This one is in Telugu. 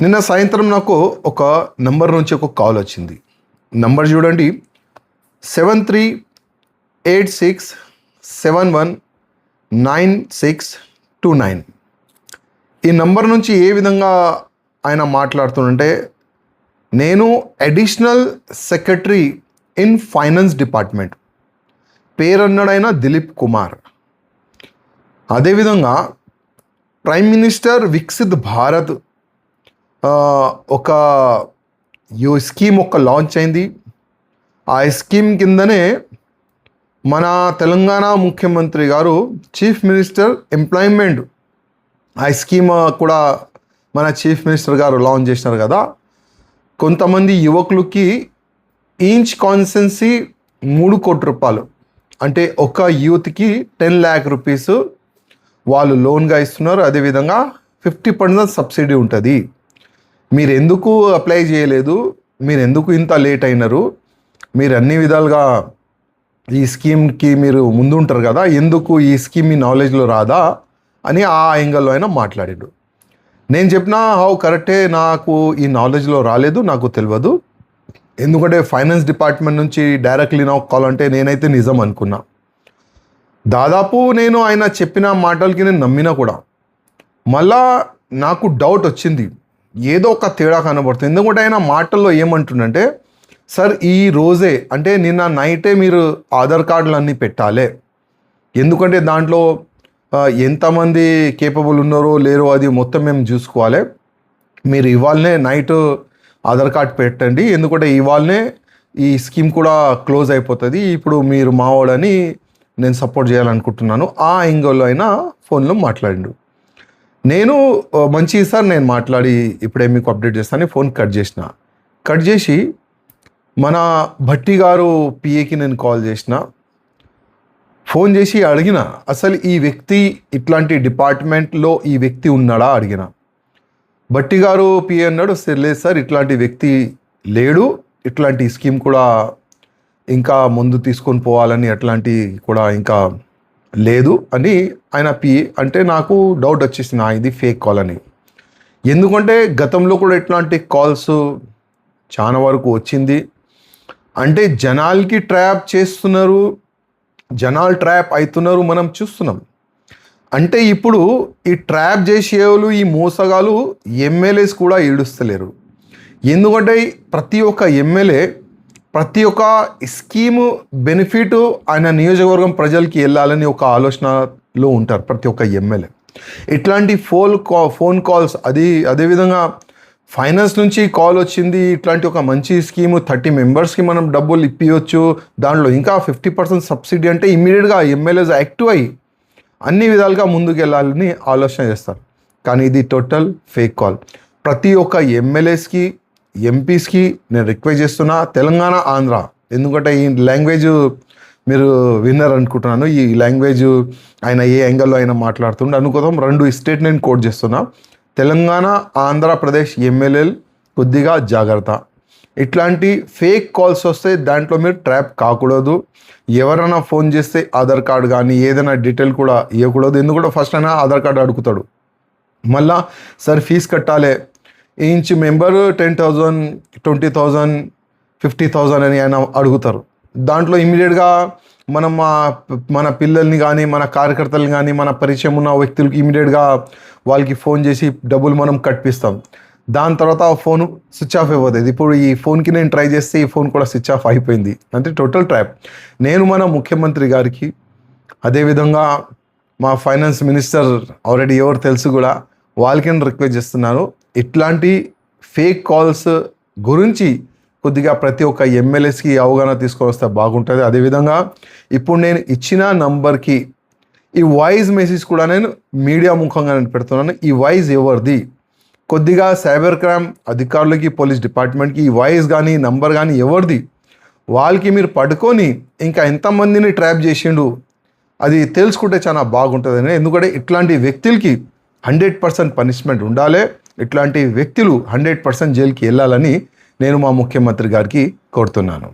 నిన్న సాయంత్రం నాకు ఒక నంబర్ నుంచి ఒక కాల్ వచ్చింది. నంబర్ చూడండి, 7386719629. ఈ నంబర్ నుంచి ఏ విధంగా ఆయన మాట్లాడుతుంటే, నేను additional secretary in finance department, పేరన్నాడైన దిలీప్ కుమార్. అదేవిధంగా ప్రైమ్ మినిస్టర్ వికసిత్ భారత్ ఒక స్కీమ్ లాంచ్ అయింది. ఆ స్కీమ్ కిందనే మన తెలంగాణ ముఖ్యమంత్రి గారు చీఫ్ మినిస్టర్ ఎంప్లాయ్మెంట్ ఆ స్కీమ్ కూడా మన చీఫ్ మినిస్టర్ గారు లాంచ్ చేసినారు కదా. కొంతమంది యువకులకి ఈచ్ కాన్స్టెన్సీ 3 కోట్ల రూపాయలు, అంటే ఒక యూత్కి 10 lakh rupees వాళ్ళు లోన్గా ఇస్తున్నారు. అదేవిధంగా 50% సబ్సిడీ ఉంటుంది. మీరు ఎందుకు అప్లై చేయలేదు, మీరు ఎందుకు ఇంత లేట్ అయినారు, మీరు అన్ని విధాలుగా ఈ స్కీమ్కి మీరు ముందుంటారు కదా, ఎందుకు ఈ స్కీమ్ మీ నాలెడ్జ్లో రాదా అని ఆ యాంగిల్లో అయినా మాట్లాడాడు. నేను చెప్పిన కరెక్టే, నాకు ఈ నాలెడ్జ్లో రాలేదు, నాకు తెలియదు. ఎందుకంటే ఫైనాన్స్ డిపార్ట్మెంట్ నుంచి డైరెక్ట్లీ నాకు కాల్ అంటే నేనైతే నిజం అనుకున్నా. దాదాపు నేను ఆయన చెప్పిన మాటలకి నేను నమ్మినా కూడా. మళ్ళా నాకు డౌట్ వచ్చింది, ఏదో ఒక తేడా కనబడుతుంది. ఎందుకంటే ఆయన మాటల్లో ఏమంటుండంటే, సార్ ఈ రోజే అంటే నిన్న నైటే మీరు ఆధార్ కార్డులు అన్నీ పెట్టాలి, ఎందుకంటే దాంట్లో ఎంతమంది కేపబుల్ ఉన్నారో లేరో అది మొత్తం మేము చూసుకోవాలి. మీరు ఇవాళనే నైట్ ఆధార్ కార్డ్ పెట్టండి, ఎందుకంటే ఇవాళనే ఈ స్కీమ్ కూడా క్లోజ్ అయిపోతుంది. ఇప్పుడు మీరు మావాడని నేను సపోర్ట్ చేయాలనుకుంటున్నాను. ఆ యాంగిల్లో అయినా ఫోన్లో మాట్లాడిండు. నేను మంచి సార్, నేను మాట్లాడి ఇప్పుడే మీకు అప్డేట్ చేస్తాను, ఫోన్ కట్ చేసి మన భట్టి గారు పిఏకి నేను కాల్ చేసిన. ఫోన్ చేసి అడిగిన, అసలు ఈ వ్యక్తి ఇట్లాంటి డిపార్ట్మెంట్లో ఈ వ్యక్తి ఉన్నాడా అడిగిన. భట్టి గారు పిఏ అన్నాడు, లేదు సార్ ఇట్లాంటి వ్యక్తి లేడు, ఇట్లాంటి స్కీమ్ కూడా ఇంకా ముందు తీసుకొని పోవాలని అట్లాంటి కూడా ఇంకా లేదు అని ఆయన పిఏ అంటే నాకు డౌట్ వచ్చేసింది, ఇది ఫేక్ కాల్ అని. ఎందుకంటే గతంలో కూడా ఇట్లాంటి కాల్స్ చాలా వరకు వచ్చింది. అంటే జనాలకి ట్రాప్ చేస్తున్నారు, జనాలు ట్రాప్ అవుతున్నారు, మనం చూస్తున్నాం. అంటే ఇప్పుడు ఈ ట్రాప్ చేసేవాళ్ళు, ఈ మోసగాలు ఎమ్మెల్యేస్ కూడా ఈడుస్తలేరు. ఎందుకంటే ప్రతి ఒక్క ఎమ్మెల్యే ప్రతి ఒక్క స్కీము బెనిఫిట్ ఆయన నియోజకవర్గం ప్రజలకి వెళ్ళాలని ఒక ఆలోచనలో ఉంటారు ప్రతి ఒక్క ఎమ్మెల్యే. ఇట్లాంటి ఫోన్ కాల్స్ అదేవిధంగా ఫైనాన్స్ నుంచి కాల్ వచ్చింది, ఇట్లాంటి ఒక మంచి స్కీము 30 మెంబర్స్కి మనం డబ్బులు ఇప్పించవచ్చు, దాంట్లో ఇంకా 50% సబ్సిడీ అంటే ఇమ్మీడియట్గా ఎమ్మెల్యేస్ యాక్టివ్ అయ్యి అన్ని విధాలుగా ముందుకు వెళ్ళాలని ఆలోచన చేస్తారు. కానీ ఇది టోటల్ ఫేక్ కాల్. ప్రతి ఒక్క ఎమ్మెల్యేస్కి ఎంపీస్కి నేను రిక్వెస్ట్ చేస్తున్నా, తెలంగాణ ఆంధ్ర, ఎందుకంటే ఈ లాంగ్వేజ్ మీరు విన్నర్ అనుకుంటున్నాను. ఈ లాంగ్వేజ్ ఆయన ఏ యాంగిల్లో అయినా మాట్లాడుతుండే అనుకోదాం. 2 స్టేట్ నేను కోట్ చేస్తున్నా, తెలంగాణ ఆంధ్రప్రదేశ్ ఎమ్మెల్యేలు కొద్దిగా జాగ్రత్త. ఇట్లాంటి ఫేక్ కాల్స్ వస్తే దాంట్లో మీరు ట్రాప్ కాకూడదు. ఎవరైనా ఫోన్ చేస్తే ఆధార్ కార్డు కానీ ఏదైనా డీటెయిల్ కూడా ఇవ్వకూడదు. ఎందుకంటే ఫస్ట్ అయినా ఆధార్ కార్డు అడుగుతాడు, మళ్ళా సార్ ఫీజు కట్టాలి, ఈచ్ మెంబర్ 10,000 20,000 50,000 అని ఆయన అడుగుతారు. దాంట్లో ఇమీడియట్గా మనం మన పిల్లల్ని కానీ మన కార్యకర్తలు కానీ మన పరిచయం ఉన్న వ్యక్తులకి ఇమీడియట్గా వాళ్ళకి ఫోన్ చేసి డబ్బులు మనం కట్టిస్తాం. దాని తర్వాత ఆ ఫోన్ స్విచ్ ఆఫ్ అయిపోతుంది. ఇప్పుడు ఈ ఫోన్కి నేను ట్రై చేస్తే ఈ ఫోన్ కూడా స్విచ్ ఆఫ్ అయిపోయింది, అంటే టోటల్ ట్రాప్. నేను మన ముఖ్యమంత్రి గారికి, అదేవిధంగా మా ఫైనాన్స్ మినిస్టర్ ఆల్రెడీ ఎవరు తెలుసు కూడా, వాళ్ళకి నేను రిక్వెస్ట్ చేస్తున్నాను, ఇట్లాంటి ఫేక్ కాల్స్ గురించి కొద్దిగా ప్రతి ఒక్క ఎమ్మెల్యేస్కి అవగాహన తీసుకొని వస్తే బాగుంటుంది. అదేవిధంగా ఇప్పుడు నేను ఇచ్చిన నంబర్కి ఈ వాయిస్ మెసేజ్ కూడా నేను మీడియా ముఖంగా నేను పెడుతున్నాను. ఈ వాయిస్ ఎవరిది, కొద్దిగా సైబర్ క్రైమ్ అధికారులకి, పోలీస్ డిపార్ట్మెంట్కి ఈ వాయిస్ కానీ నంబర్ కానీ ఎవరిది, వాళ్ళకి మీరు పట్టుకొని ఇంకా ఎంతమందిని ట్రాప్ చేసిండు అది తెలుసుకుంటే చాలా బాగుంటుందని. ఎందుకంటే ఇట్లాంటి వ్యక్తులకి 100% పనిష్మెంట్ ఉండాలి. ఇట్లాంటి వ్యక్తులు 100% జైలుకి వెళ్ళాలని నేను మా ముఖ్యమంత్రి గారికి కోరుతున్నాను.